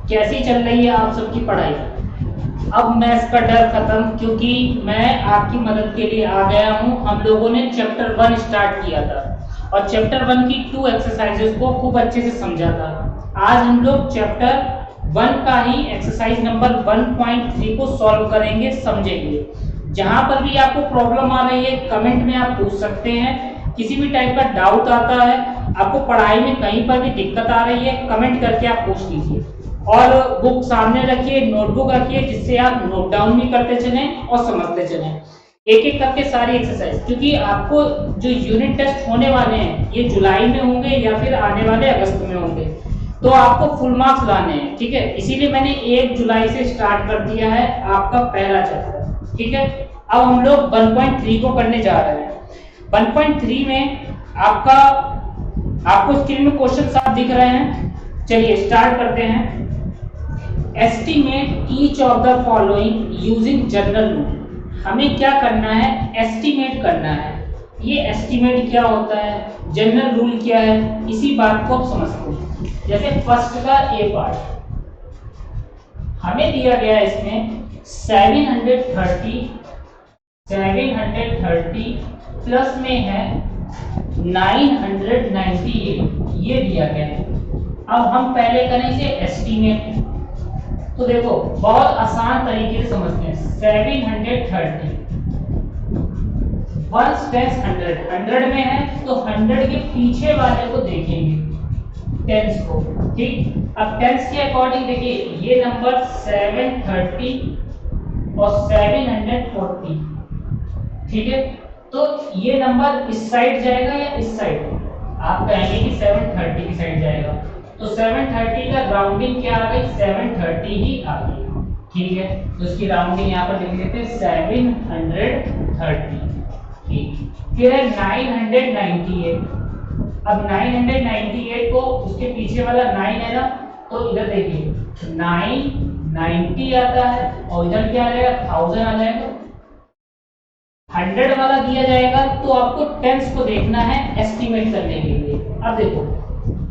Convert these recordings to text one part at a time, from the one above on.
कैसी चल रही है आप सबकी पढ़ाई? अब मैथ्स का डर खत्म, क्योंकि मैं आपकी मदद के लिए आ गया हूं। हम लोगों ने चैप्टर 1 स्टार्ट किया था और चैप्टर 1 की 2 एक्सरसाइजेस को खूब अच्छे से समझा था। आज हम लोग चैप्टर 1 का ही एक्सरसाइज नंबर 1.3 को सॉल्व करेंगे, समझेंगे। जहां पर भी आपको प्रॉब्लम आ रही है कमेंट में आप पूछ सकते हैं। किसी भी टाइप का डाउट आता है, आपको पढ़ाई में कहीं पर भी दिक्कत आ रही है, कमेंट करके आप पूछ लीजिए। और बुक सामने रखिए, नोटबुक रखिए, जिससे आप नोट डाउन भी करते चलें और समझते चलें एक एक करके सारी एक्सरसाइज। क्योंकि आपको जो यूनिट टेस्ट होने वाले हैं ये जुलाई में होंगे या फिर आने वाले अगस्त में होंगे, तो आपको फुल मार्क्स लाने हैं, ठीक है। इसीलिए मैंने 1 जुलाई से स्टार्ट कर दिया है आपका पहला चैप्टर, ठीक है। अब हम लोग 1.3 को करने जा रहे हैं। 1.3 में आपको स्क्रीन में क्वेश्चन साफ दिख रहे हैं। चलिए स्टार्ट करते हैं। Estimate each of the following using general rule. हमें क्या करना है? एस्टिमेट करना है। ये एस्टिमेट क्या होता है, जनरल रूल क्या है, इसी बात को आप समझते हैं। जैसे फर्स्ट का ए पार्ट हमें दिया गया है, इसमें 730 प्लस में है 998, ये दिया गया है। अब हम पहले करें इसे एस्टिमेट। तो देखो बहुत आसान तरीके से समझते हैं। 730 1 10 100 में है, तो 100 के पीछे वाले को देखेंगे, टेंस को, ठीक। अब टेंस के अकॉर्डिंग देखिए, ये नंबर 730 और 740, ठीक है। तो ये नंबर इस साइड जाएगा या इस साइड? आप कहेंगे कि 730 की साइड जाएगा, तो 730 का राउंडिंग क्या आ गई? 730 ही आ गई, ठीक है। तो इसकी राउंडिंग यहाँ पर लिख देते हैं 730, ठीक। फिर है 998। अब 998 को उसके पीछे वाला 9 है ना, तो इधर देखिए 990 आता है और इधर क्या आ जाएगा? 1000 आ जाएगा। 100 वाला दिया जाएगा तो आपको टेंस को देखना है एस्टिमेट करने के लिए। अब देखो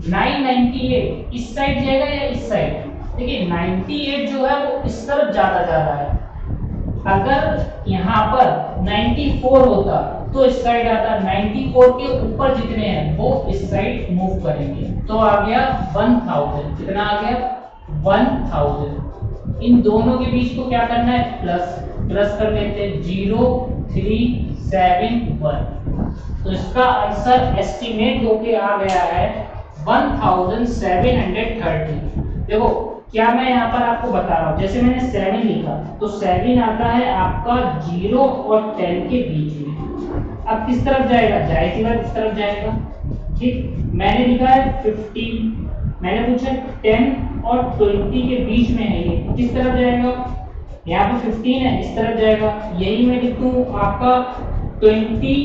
998 इस साइड जाएगा या इस साइड? देखिए 98 जो है वो इस तरफ ज्यादा जा रहा है। अगर यहाँ पर 94 होता तो इस साइड आता, 94 के ऊपर जितने हैं वो इस साइड मूव करेंगे, तो आ गया 1000। कितना आ गया? 1000। इन दोनों के बीच को क्या करना है? प्लस कर लेते हैं 0371। तो इसका आंसर एस्टिमेट होके आ गया है 1730। देखो क्या मैं यहाँ पर आपको बता रहा हूँ, जैसे मैंने 7 लिखा तो 7 आता है आपका 0 और 10 के बीच में। अब किस तरफ जाएगा? जाहिर सी बात इस तरफ जाएगा, ठीक। मैंने लिखा है 15, मैंने पूछा 10 और 20 के बीच में है, ये किस तरफ जाएगा? यहाँ पे 15 है, इस तरफ जाएगा। यही मैं लिखूं आपका 24।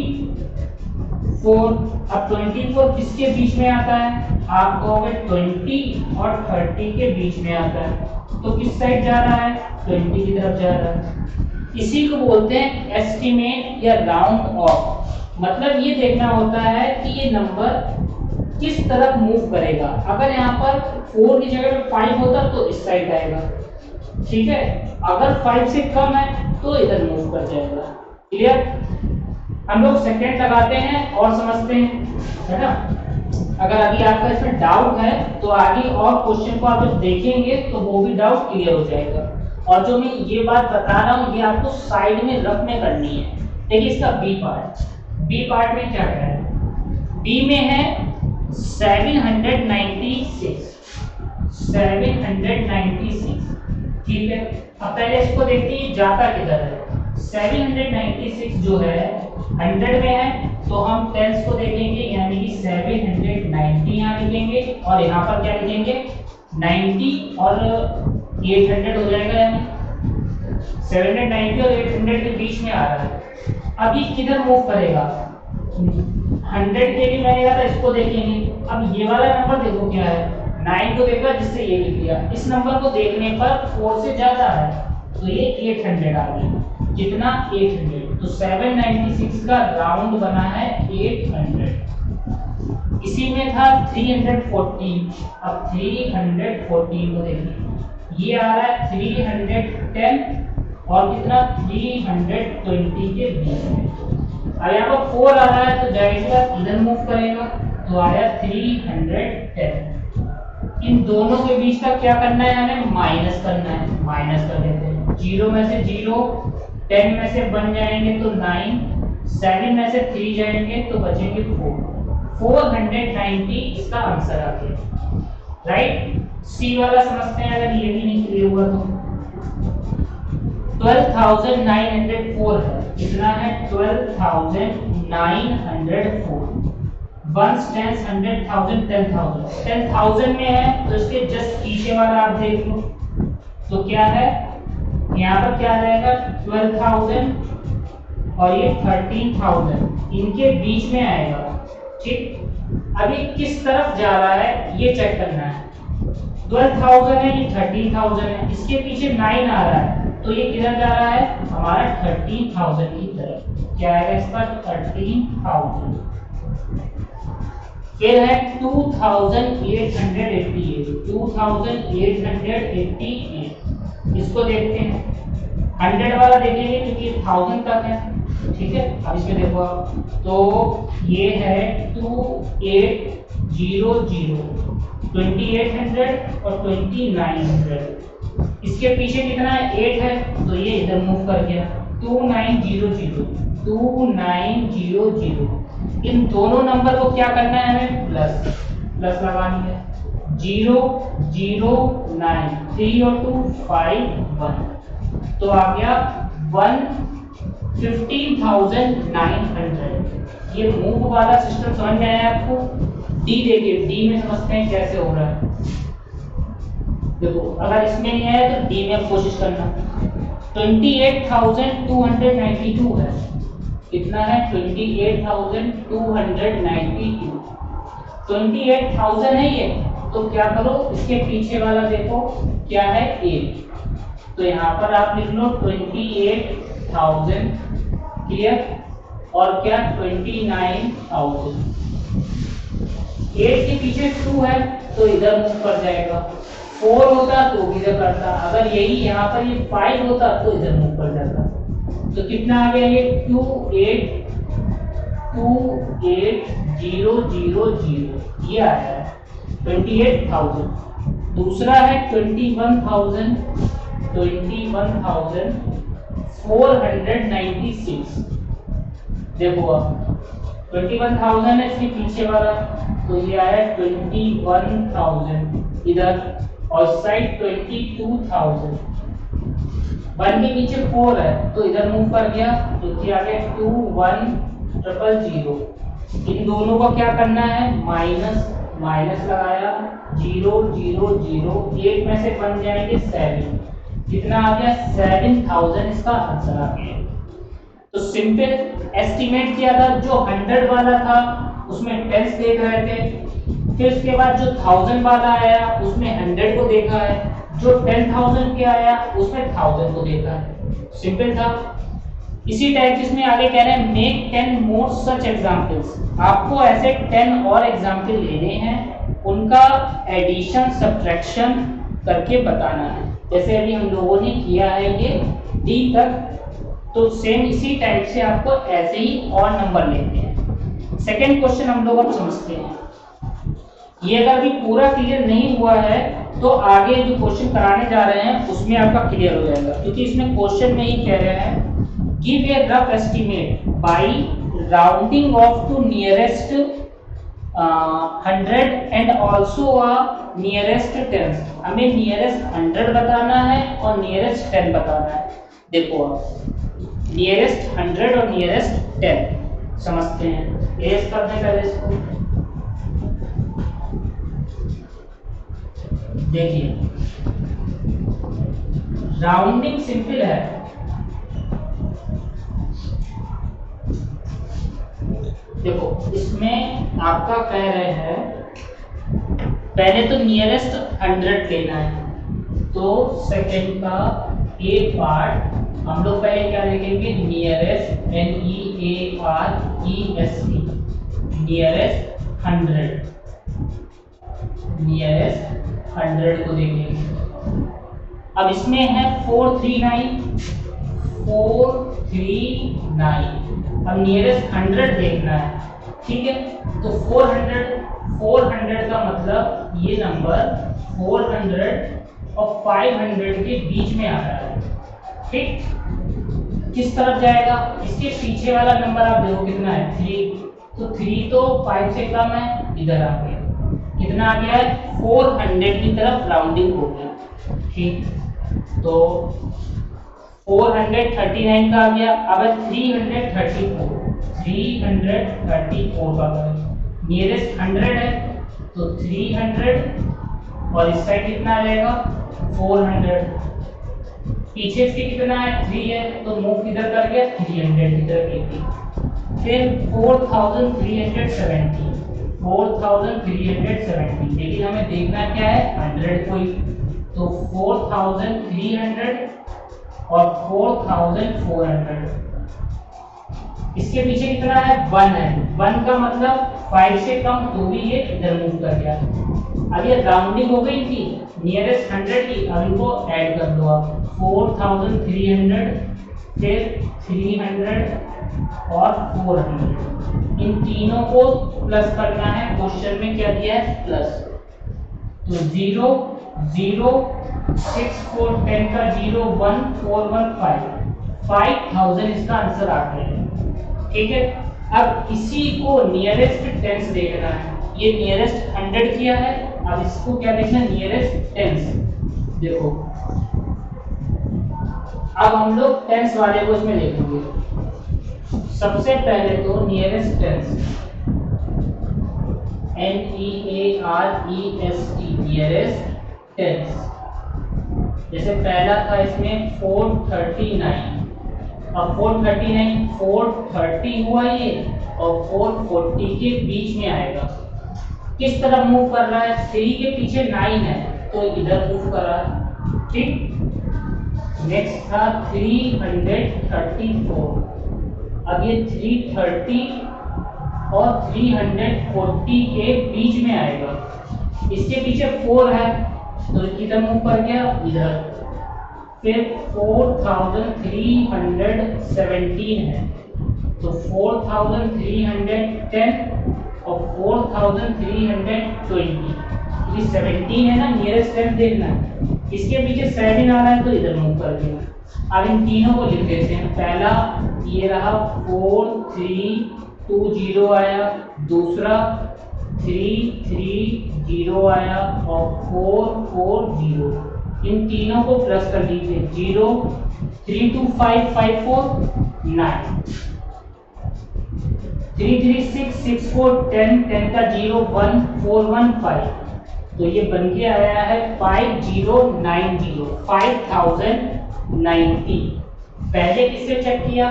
अब 24 किसके बीच में आता है? आप कहोगे 20 और 30 के बीच में आता है, तो किस साइड जा रहा है? 20 की तरफ जा रहा है। इसी को बोलते हैं एस्टिमेट या राउंड ऑफ। मतलब ये देखना होता है कि ये नंबर किस तरफ मूव करेगा। अगर यहाँ पर 4 की जगह पे 5 होता तो इस साइड आएगा, ठीक है। अगर 5 से कम है तो इधर मूव कर जाएगा। क्लियर? हम लोग सेकंड लगाते हैं और समझते हैं, है ना। अगर अभी आपका इसमें डाउट है तो आगे और क्वेश्चन को आप जब देखेंगे तो वो भी डाउट क्लियर हो जाएगा। और जो मैं ये बात बता रहा हूँ ये आपको साइड में रफ में करनी है। देखिए इसका बी पार्ट में क्या है? बी में है 796, ठीक है। अब पहले इसको देखते हैं जाता किधर है। 796 जो है 100 में है, तो हम टेंस को देखेंगे, यानी कि 790 यहाँ लिखेंगे और यहाँ पर क्या लिखेंगे? 90 और 800 हो जाएगा, यानी 790 और 800 के बीच में आ रहा है। अब ये किधर मूव करेगा? 100 के लिए मैंने कहा था इसको देखेंगे। अब ये वाला नंबर देखो क्या है? 9 को देखा जिससे ये लिख दिया। इस नंबर को देखने पर 4 से ज्यादा है तो ये 800 आ गया। कितना? 800। तो 796 का राउंड बना है 800। इसी में था 314। अब 314 को देखिए, ये आ रहा है 310 और कितना 320 के बीच में। अब यहाँ पर 4 आ रहा है तो जाएगा इधर मूव करेगा तो आया 310। इन दोनों के बीच का क्या करना है, हमें माइनस करना है। माइनस कर देते हैं, 0 में से 0, 10 में से 1 जाएंगे तो 9, 7 में से 3 जाएंगे तो बचेंगे 4। 490 इसका आंसर आ गया, राइट। सी वाला समझते हैं, अगर ये भी नहीं क्लियर हुआ तो 12,904 है। कितना है 12,904। Once, tense, 100,000, 10,000। 10,000 में है तो इसके जस्ट पीछे वाला आप देख लो तो क्या है, यहाँ पर क्या रहेगा 12,000 और ये 13,000 इनके बीच में आएगा, ठीक। अभी किस तरफ जा रहा है ये चेक करना है। 12,000 है, ये 13,000 है, इसके पीछे 9 आ रहा है तो ये किधर जा रहा है, हमारा 13,000 की तरफ। क्या आएगा इसका 13,000। फिर है 2,888। 2,888 इसको देखते हैं। 100 वाला देखेंगे क्योंकि 1000 तक है, ठीक है। अब इसमें देखो आप, तो ये है 2800, 2800 और 2900। इसके पीछे कितना है 8 है तो ये इधर मूव कर गया 2900, 2900। इन दोनों नंबर को क्या करना है, हमें प्लस लगानी है। 0 0 9, 3 और 2 5 1 तो आ गया 15,900। ये मूव वाला सिस्टम समझ में आया आपको। डी देखिए, डी में समझते हैं कैसे हो रहा है। देखो अगर इसमें नहीं आया तो डी में कोशिश करना। 28,292 है। कितना है 28,292। 28,000 है ये, तो क्या करो इसके पीछे वाला देखो क्या है 8, तो यहाँ पर आप लिख लो 28,000, क्लियर। और क्या 29,000। 8 के पीछे 2 है तो इधर मूव कर जाएगा। 4 होता तो इधर करता, अगर यही यहाँ पर ये 5 होता तो इधर मूव कर जाता। तो कितना आ गया ये 28,000 ये आया है 28,000। दूसरा है 21,496। देखो अब 21,000 है, इसके पीछे वाला तो ये आया 21,000 इधर, और साइड 22,000। 1 के पीछे 4 है तो इधर मूव कर गया तो क्या आ गया 21,000। इन दोनों को क्या करना है, माइनस लगाया 0 0 0। 8 में से 1 जाएंगे 7, कितना आ गया 7,000 इसका आंसर आ गया। तो सिंपल एस्टिमेट किया था, जो 100 वाला था उसमें टेंस देख रहे थे, फिर उसके बाद जो 1000 वाला आया उसमें 100 को देखा है, जो 10,000 के आया उसमें 1000 को देखा है। सिंपल था। इसी टाइप इसमें आगे कह रहे हैं मेक 10 मोर सच एग्जांपल्स। आपको ऐसे 10 और एग्जांपल लेने हैं, उनका एडिशन सब्ट्रैक्शन करके बताना है। जैसे अभी हम लोगों ने किया है ये डी तक, तो सेम इसी टाइप से आपको ऐसे ही और नंबर लेते हैं। सेकंड क्वेश्चन हम लोग अब समझते हैं। ये अगर भी पूरा क्लियर नहीं हुआ है तो आगे जो क्वेश्चन कराने जा रहे हैं उसमें आपका क्लियर हो जाएगा, क्योंकि इसमें क्वेश्चन में ही कह रहे हैं give a rough estimate by rounding off to nearest 100 and also nearest 10। हमें नियरेस्ट 100 बताना है और नियरेस्ट 10 बताना है। देखो आप नियरेस्ट 100 और नियरेस्ट 10 समझते हैं। एस करने का इसको देखिए, राउंडिंग सिंपल है। देखो इसमें आपका कह रहे हैं पहले तो नियरेस्ट 100 लेना है, तो सेकंड का ए पार्ट हम लोग पहले क्या लिखेंगे, नियरेस्ट NEAREST, नियरेस्ट 100 को देखेंगे। अब इसमें है 439। अब नियरेस्ट 100 देखना है, ठीक है। तो 400 का मतलब ये नंबर 400 और 500 के बीच में आ रहा है, ठीक। किस तरफ जाएगा, इसके पीछे वाला नंबर आप देखो कितना है 3, तो 3 तो 5 से कम है, इधर आ गया, कितना आ गया है 400 की तरफ राउंडिंग हो गया, ठीक। तो 439 का आ गया। अब 334 का करें, नियरेस्ट 100 है तो 300 और इस साइड कितना आ जाएगा 400, पीछे से कितना है 3 है तो मूव किधर कर गया 300 की तरफ लेके। फिर 4370, लेकिन हमें देखना क्या है 100 कोई, तो 4300 और 4400, इसके पीछे कितना है 1 है, 1 का मतलब 5 से कम, तो भी ये इधर मूव कर गया। अब ये राउंडिंग हो गई थी नियरेस्ट 100 की, अब इनको ऐड कर दो आप 4300, फिर 300 और 400, इन तीनों को प्लस करना है, क्वेश्चन में क्या दिया है प्लस, तो 0 0 6 4 10 का 0 1 4 1 5 5000 इसका आंसर आ गया, ठीक है। अब इसी को नियरेस्ट टेंस देखना है, ये नियरेस्ट 100 किया है, अब इसको क्या देखना है नियरेस्ट टेंस। देखो अब हम लोग टेंस वाले को इसमें लिखेंगे। सबसे पहले तो nearest tense NEAREST nearest tense, जैसे पहला था इसमें 439, अब 439 430 हुआ ये और 440 के बीच में आएगा। किस तरफ मूव कर रहा है, 3 के पीछे 9 है तो इधर मूव कर रहा है, ठीक। नेक्स्ट था 334, अब ये 330 और 340 के बीच में आएगा, इसके पीछे 4 है तो किधर मूव कर गया इधर। फिर 4317 है तो 4310 और 4320, ये 17 है ना, नियरेस्ट टेंस देखना है, इसके पीछे 7 आ रहा है तो इधर मूव कर देना। अब इन तीनों को लिख देते हैं, पहला ये रहा 4320 आया, दूसरा 330 आया और 440, इन तीनों को प्लस कर लीजिए, 0 3 2 5 5 4 9 3 3 6 6 4 10 10 का 0 1 4 1 5, तो ये बन के आया है 5090। पहले किससे चेक किया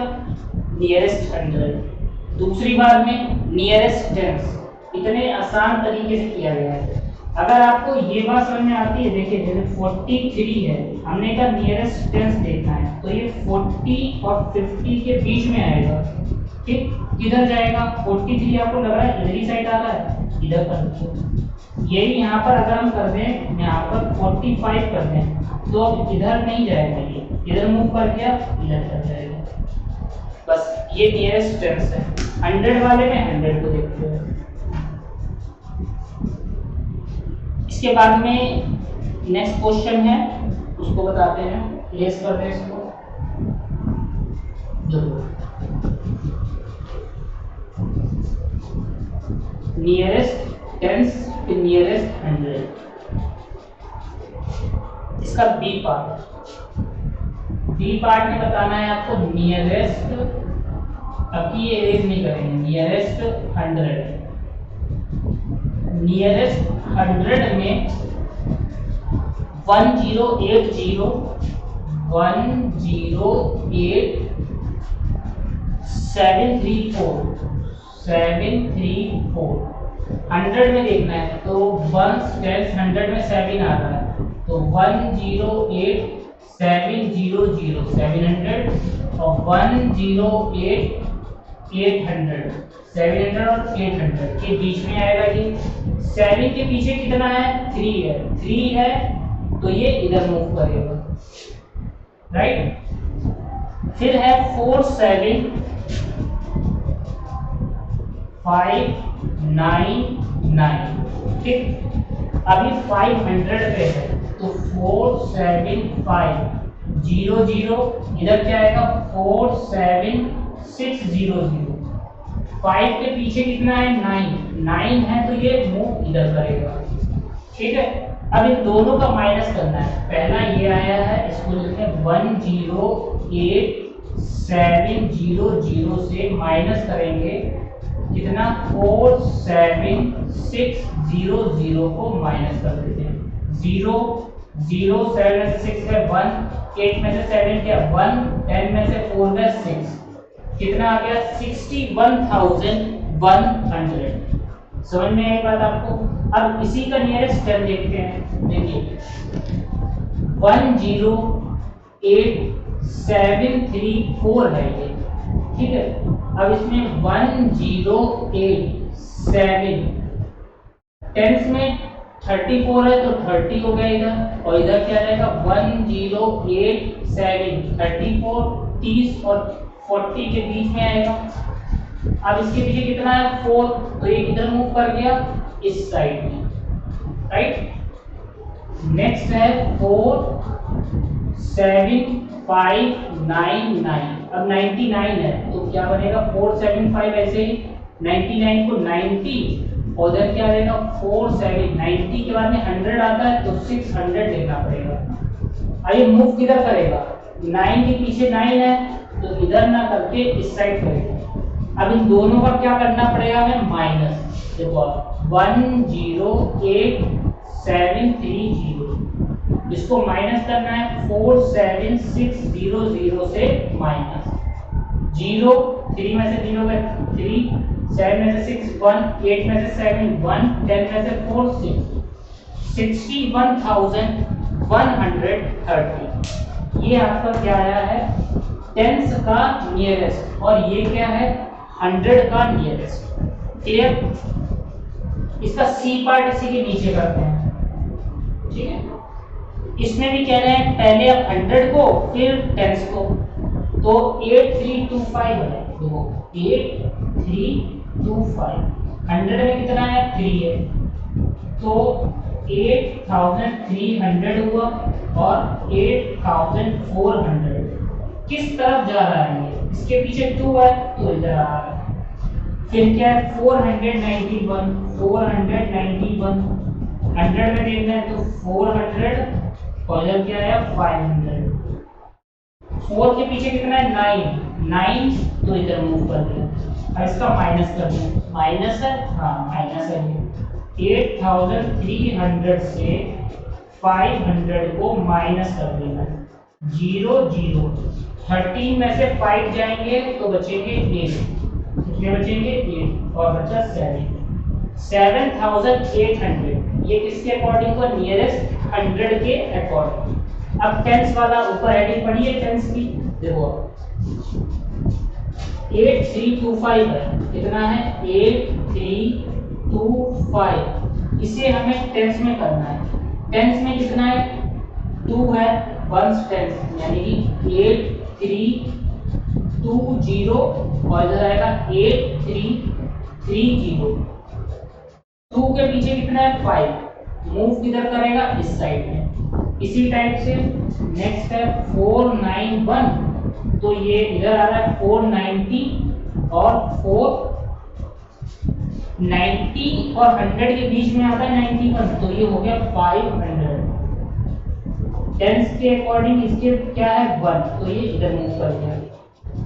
नियरेस्ट 100, दूसरी बार में नियरेस्ट टेंस, इतने आसान तरीके से किया गया है। अगर आपको ये बात समझ में आती है, देखिए जैसे 43 है, हमने कहा नियरेस्ट टेंस देखना है, तो ये 40 और 50 के बीच में आएगा, ठीक। किधर जाएगा 43 आपको लग रहा है इधर ही साइड आ रहा है, इधर पर यही यहाँ पर अगर हम कर दें, यहाँ पर 45 कर दें तो अब इधर नहीं जाएगा, ये इधर मूव कर गया इधर कर जाएगा, बस ये नियरेस्ट टेंस है। 100 वाले में 100 को देखते हैं। इसके बाद में नेक्स्ट क्वेश्चन है, उसको बताते हैं, लेस कर दें इसको। नियरेस्ट टेंस नियरेस्ट 100, इसका बी पार्ट में बताना है आपको नियरेस्ट, अब की ये इरेज नहीं करेंगे, नियरेस्ट 100 में 1080 734 100 में देखना है, तो 1 10 100 में 7 आ रहा है, तो 108 700 700 और 108 800 700 और 800 के बीच में आएगा। ये 7 के पीछे कितना है 3 है, 3 है तो ये इधर मूव करेगा, राइट। फिर है 47599, ठीक। अभी 500 पे है तो 47500, इधर क्या आएगा 47600। 5 के पीछे कितना है 9 है तो ये मूव इधर करेगा, ठीक है। अब इन दोनों का माइनस करना है। पहला ये आया है, इसको लिखते हैं 108,700 से माइनस करेंगे कितना 47600 को माइनस कर देते हैं। 0 0 7 में से 6 है 1, 8 में से 7 क्या 1, 10 में से 4 है 6, कितना आ गया 61,100। समझ में आई बात आपको। अब इसी का नियरेस्ट टर्म देखते हैं। देखिए 108,734 है ये, ठीक है। अब इसमें 1087 टेंस में 34 है तो 30 हो गया इधर, और इधर क्या रहेगा 1087 34 30 और 40 के बीच में आएगा। अब इसके पीछे कितना है 4, तो ये इधर मूव कर गया इस साइड में, राइट। नेक्स्ट है 47599। अब 99 है तो क्या बनेगा 475 ऐसे ही 99 को 90 और उधर क्या रहेगा 470 के बाद में 100 आता है तो 600 लेना पड़ेगा। आइए मूव किधर करेगा 9 के पीछे 9 है तो इधर ना करके इस साइड करेगा। अब इन दोनों का क्या करना पड़ेगा हमें माइनस। देखो 108,730 इसको माइनस करना है 47600 से माइनस 0 3 में से 0 में 3 7 में से 6 1 8 में से 7 1 10 में से 4 6 61,130। ये आपका क्या आया है टेंस का नियरेस्ट, और ये क्या है 100 का नियरेस्ट। क्लियर। इसका सी पार्ट इसी के नीचे करते हैं, ठीक है। इसमें भी कह रहे हैं पहले आप 100 को फिर टेंस को, तो 8325 है। देखो 8325 100 में कितना है 3 है तो 8300 हुआ और 8400 किस तरफ जा रहा है ये, इसके पीछे 2 है तो इधर आ रहा है। फिर क्या है 491 100 में देखना है तो 400 और इधर क्या है 500। 4 के पीछे कितना है 9 तो इधर मूव कर दिया। अब इसका माइनस कर दिया, माइनस है हाँ माइनस है ये 8300 से 500 को माइनस कर देना। 0 0 13 में से 5 जाएंगे तो बचेंगे 8, कितने बचेंगे 8 और बचा 7800। ये किसके अकॉर्डिंग को नियरेस्ट 100 के अकॉर्डिंग। अब टेंस वाला ऊपर हेडिंग पढ़िए टेंस की। देखो 8325 है, कितना है 8325, इसे हमें टेंस में करना है। टेंस में कितना है 2 है 1 टेंस यानी कि 8320 और इधर आएगा 8330। 2 के पीछे कितना है 5, मूव किधर करेगा इस साइड में। इसी टाइप से नेक्स्ट है 491 तो ये इधर आ रहा है 490 और 490 और 100 के बीच में आता है 91 तो ये हो गया 500। टेंस के अकॉर्डिंग इसके क्या है 1 तो ये इधर मूव कर गया।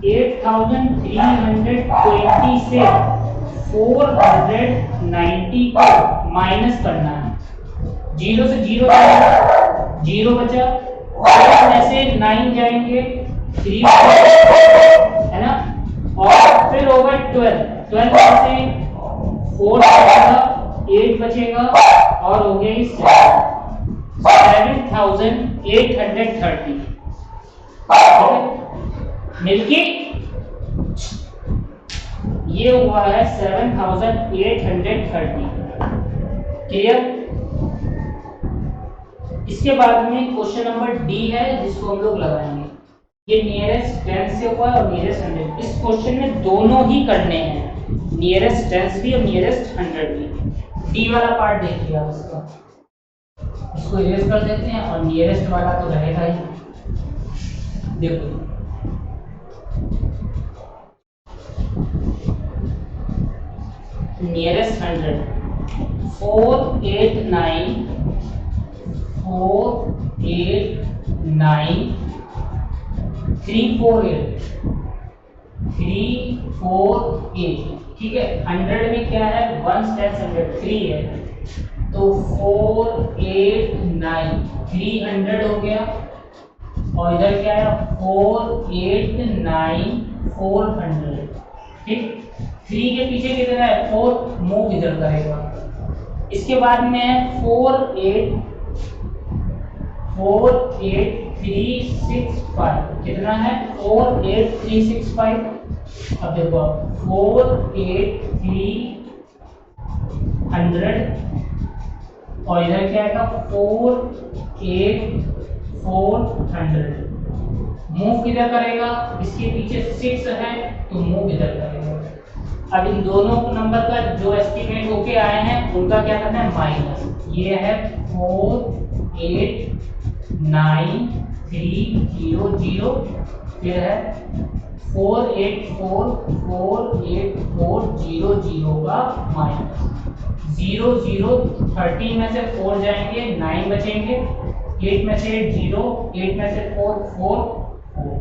8320 से 490 को माइनस करना है। 0 से 0 जाएगा 0 बचा, 8 में से 9 जाएंगे 3 है ना, और फिर होगा 12 में से 4 बचेगा 8 बचेगा और हो गया 7830 मिलके ये हुआ है 7830। क्लियर। इसके बाद में क्वेश्चन नंबर डी है जिसको हम लोग लगाएंगे। ये नियरेस्ट टेंस से हुआ और नियरेस्ट 100। इस क्वेश्चन में दोनों ही करने हैं, नियरेस्ट टेंस भी और नियरेस्ट 100 भी। डी वाला पार्ट देखिए आप इसका, इसको इरेज कर देते हैं और नियरेस्ट वाला तो रहेगा ही। देखो नियरेस्ट 100 489 348 ठीक है। 100 में क्या है, 1 10 100 3 है, तो 489 300 हो गया। और इधर क्या है 489 400, ठीक। 3 के पीछे कितना है 4, मूव इधर करेगा। इसके बाद में है 48365, कितना है 48365। अब देखो 48300 और इधर क्या आएगा 48400। मूव किधर करेगा, इसके पीछे 6 है तो मूव इधर करेगा। अब इन दोनों नंबर का जो एस्टिमेट होके आए हैं उनका क्या करना है माइनस। ये है 489,300, फिर है 484,484,00 का माइनस 00। 13 में से 4 जाएंगे 9 बचेंगे, 8 में से 8 0, 8 में से 4 4 4,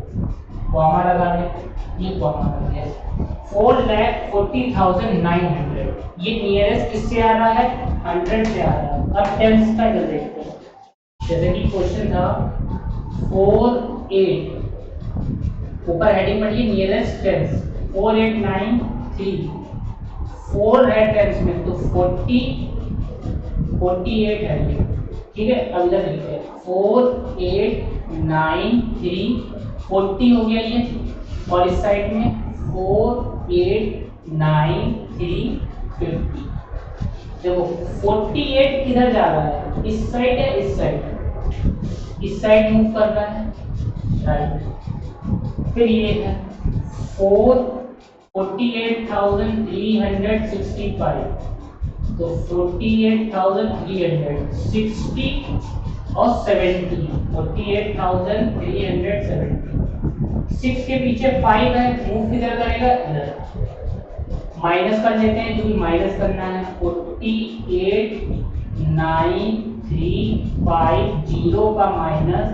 कॉमा लगा दें, ये कॉमा लग गया। 4,40,900 ये नियरेस्ट किससे आ रहा है 100 से आ रहा है। अब टेंस का इधर देखते हैं, जैसे कि क्वेश्चन था 48, ऊपर हेडिंग पढ़िए नियरेस्ट टेंस 4893, 4 है टेंस में तो 48 है ये, ठीक है। अब इधर देखते हैं 4893 40 हो गया ये, और इस साइड में 489,350। देखो 48 किधर जा रहा है, इस साइड है इस साइड, इस साइड मूव कर रहा है राइट। फिर ये है 48,365, तो 48,300 60 और 70, 48,370। 6 के पीछे 5 है, मूव किधर करेगा इधर। माइनस कर लेते हैं जो भी माइनस करना है, 48,9,350 का माइनस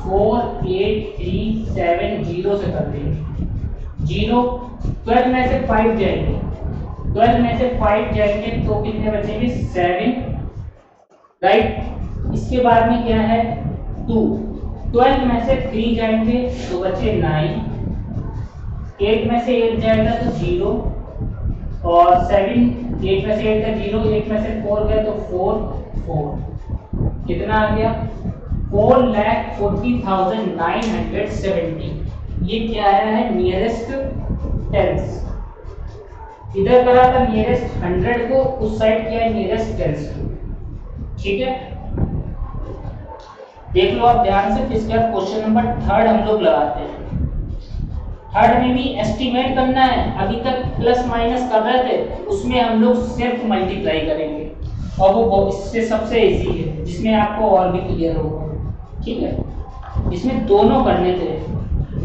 4,8,370 से कर देंगे। 0 12 में से 5 जाएंगे, 12 में से 5 जाएंगे तो कितने बचेंगे 7 राइट। इसके बाद में क्या है 2, 12 में से 3 जाएंगे तो बचे 9, 8 में से 8 जाएगा तो 0, और 7 8 में से 8 का 0, 8 में से 4 गया तो 4 4, कितना आ गया 4,40,970। ये क्या आया है नियरेस्ट टेंस। इधर करा था नियरेस्ट 100 को, उस साइड क्या है नियरेस्ट टेंस को, ठीक है। देख लो आप ध्यान से। इसके बाद क्वेश्चन नंबर 3 हम लोग लगाते हैं। 3 में भी एस्टिमेट करना है, अभी तक प्लस माइनस कर रहे थे, उसमें हम लोग सिर्फ मल्टीप्लाई करेंगे और वो इससे सबसे इजी है, जिसमें आपको और भी क्लियर होगा, ठीक है। इसमें दोनों करने थे,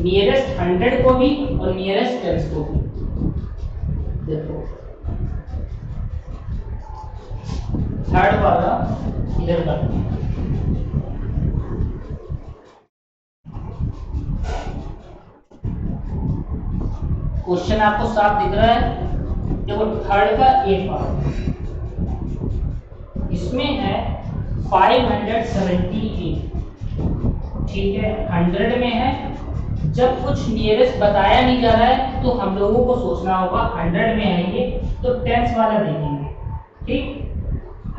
नियरेस्ट 100 को भी और नियरेस्ट टेंस को भी। देखो 3 वाला इधर करते हैं। क्वेश्चन आपको साफ दिख रहा है। देखो 3 का ए पार्ट, इसमें है 578, ठीक है। 100 में है, जब कुछ नियरेस्ट बताया नहीं जा रहा है तो हम लोगों को सोचना होगा 100 में है ये तो टेंस वाला देखेंगे, ठीक।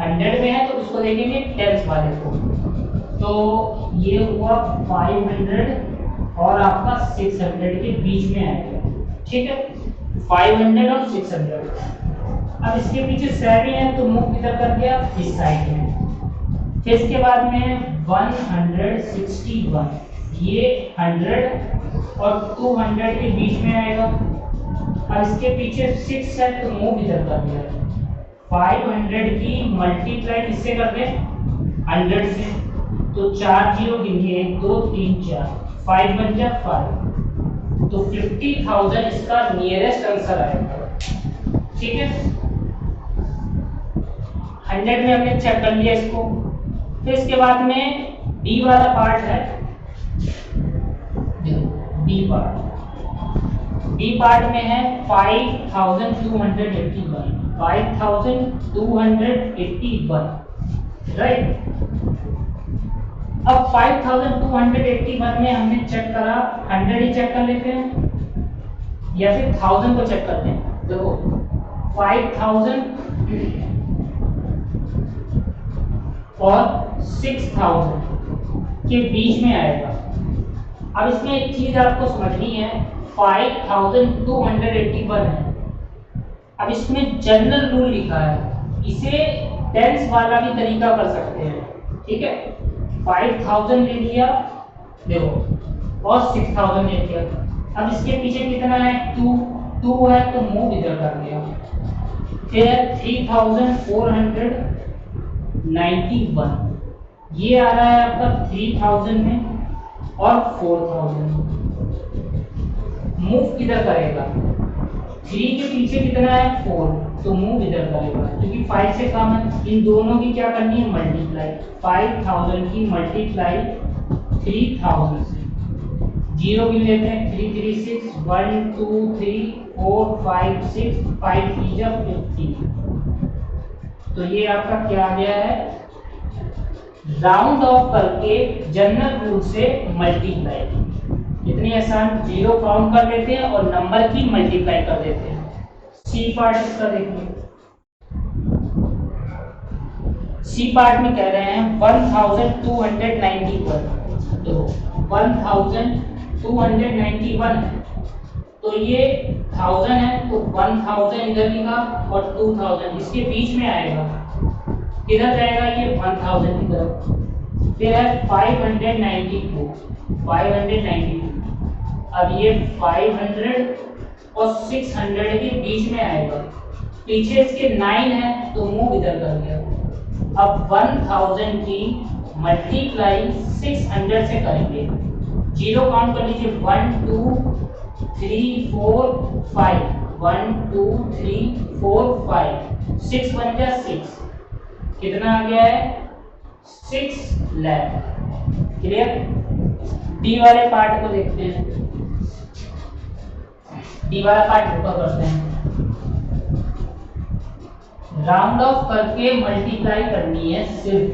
100 में है तो उसको देखेंगे टेंस वाले को। तो ये हुआ 500 और आपका 600 के बीच में आएगा, ठीक है। 500 और 600। अब इसके पीछे 7 है तो मूव किधर कर दिया इस साइड में, फिर इसके बाद में 161, ये 100 और 200 के बीच में आएगा। अब इसके पीछे 6 है तो मूव इधर कर दिया। 500 की मल्टीप्लाई किससे कर दें? 100 से। तो 4 जीरो गिनिए, 1 2 3 4, 5 बन जा 5। तो 50,000 इसका नियरेस्ट आंसर आएगा। ठीक है, 100 में हमने चेक कर लिया इसको। फिर इसके बाद में डी वाला पार्ट है, डी पार्ट में है 5281, 5281, राइट। अब 5281 में हमने चेक करा, 100 ही चेक कर लेते हैं या फिर 1000 को चेक करते हैं। देखो 5000 और 6000 के बीच में आएगा। अब इसमें एक चीज आपको समझनी है, 5281 है। अब इसमें जनरल रूल लिखा है, इसे टेंस वाला भी तरीका कर सकते हैं। ठीक है, 5000 ले लिया देखो और 6000 ले लिया। अब इसके पीछे कितना है? 2 है तो मूव इधर कर दिया। फिर 3491, ये आ रहा है आपका 3000 में और 4000 में। मूव किधर करेगा? 3 के पीछे कितना है? 4, तो मूव इधर करेगा क्योंकि 5 से कम है। इन दोनों की क्या करनी है? मल्टीप्लाई। 5000 की मल्टीप्लाई 3000 से, जीरो भी लेते हैं, 3 3 6, 1 2 3 4 5 6, 5 3 जा 50। तो ये आपका क्या आ गया है? राउंड ऑफ करके जनरल रूल से मल्टीप्लाई। इतनी आसान, जीरो काउंट कर लेते हैं और नंबर की मल्टीप्लाई कर देते हैं। सी पार्ट इसका देखिए, सी पार्ट में कह रहे हैं 1291, तो 1291 है तो ये 1000 है तो 1000 इधर लिखा और 2000 इसके बीच में आएगा। किधर जाएगा? ये 1000 की तरफ। फिर है 592, 592। अब ये 500 और 600 के बीच में आएगा। पीछे इसके 9 है तो मूव इधर कर दिया। अब 1000 की मल्टीप्लाई 600 से करेंगे, जीरो काउंट कर लीजिए, 1 2 3 4 5, 1 2 3 4 5, 6 बन गया 6। कितना आ गया है? 6 लाख। क्लियर? डी वाले पार्ट को देखते हैं। डी वाला पार्ट ऊपर करते हैं। राउंड ऑफ करके मल्टीप्लाई करनी है सिर्फ।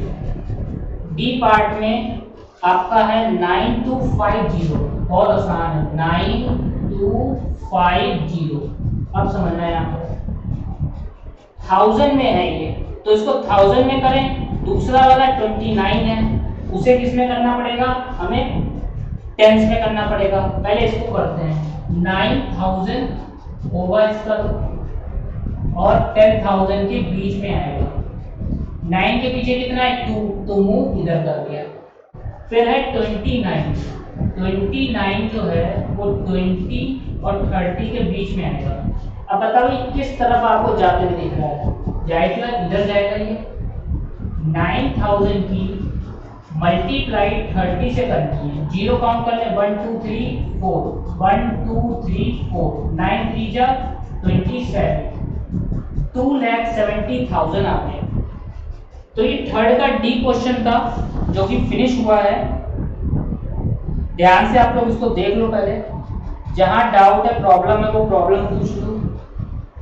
डी पार्ट में आपका है 9250, बहुत आसान है, 9250। अब समझना है आपको, 1000 में है ये तो इसको 1000 में करें। दूसरा वाला 29 है, उसे किस में करना पड़ेगा? हमें टेंस में करना पड़ेगा। पहले इसको करते हैं, 9000 ओवर इसका और 10000 के बीच में आएगा। 9 के पीछे कितना है? 2, तो मूव इधर कर दिया। फिर है 29, 29 जो है वो 20 और 30 के बीच में आएगा। अब बताओ ये किस तरफ आपको जाते हुए दिख रहा है? जाएगा इधर जाएगा। ये 9000 की मल्टीप्लाई 30 से करनी है, जीरो काउंट कर ले, 1 2 3 4, 1 2 3 4, 9 3 जा 27, 2,70,000 आ गए। तो ये थर्ड का डी क्वेश्चन था जो कि फिनिश हुआ है। ध्यान से आप लोग इसको देख लो, पहले जहां डाउट है, प्रॉब्लम है, वो प्रॉब्लम पूछ लो,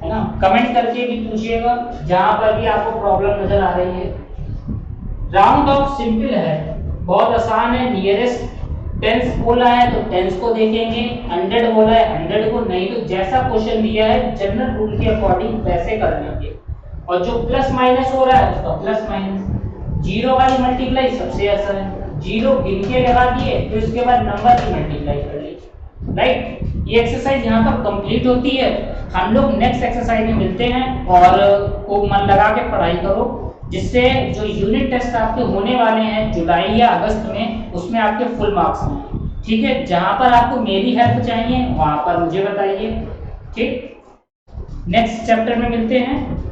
है ना। कमेंट करके भी पूछिएगा जहां पर भी आपको प्रॉब्लम नजर आ रही है। राउंड ऑफ सिंपल है, बहुत आसान है। नियरेस्ट टेंस बोला है तो टेंस को देखेंगे, 100 बोला है 100 को, नहीं तो जैसा क्वेश्चन दिया है जनरल रूल के अकॉर्डिंग वैसे कर लेंगे। और जो प्लस माइनस हो रहा है उसका प्लस माइनस। जीरो वाली मल्टीप्लाई सबसे आसान है, जीरो गिन के लगा दिए फिर उसके बाद नंबर की मल्टीप्लाई कर ली, राइट। ये एक्सरसाइज यहाँ पर कंप्लीट होती है। हम लोग नेक्स्ट एक्सरसाइज में मिलते हैं और खूब मन लगा के पढ़ाई करो। जिससे जो यूनिट टेस्ट आपके होने वाले हैं जुलाई या अगस्त में, उसमें आपके फुल मार्क्स हैं। ठीक है, जहां पर आपको मेरी हेल्प चाहिए वहां पर मुझे बताइए। ठीक, नेक्स्ट चैप्टर में मिलते हैं।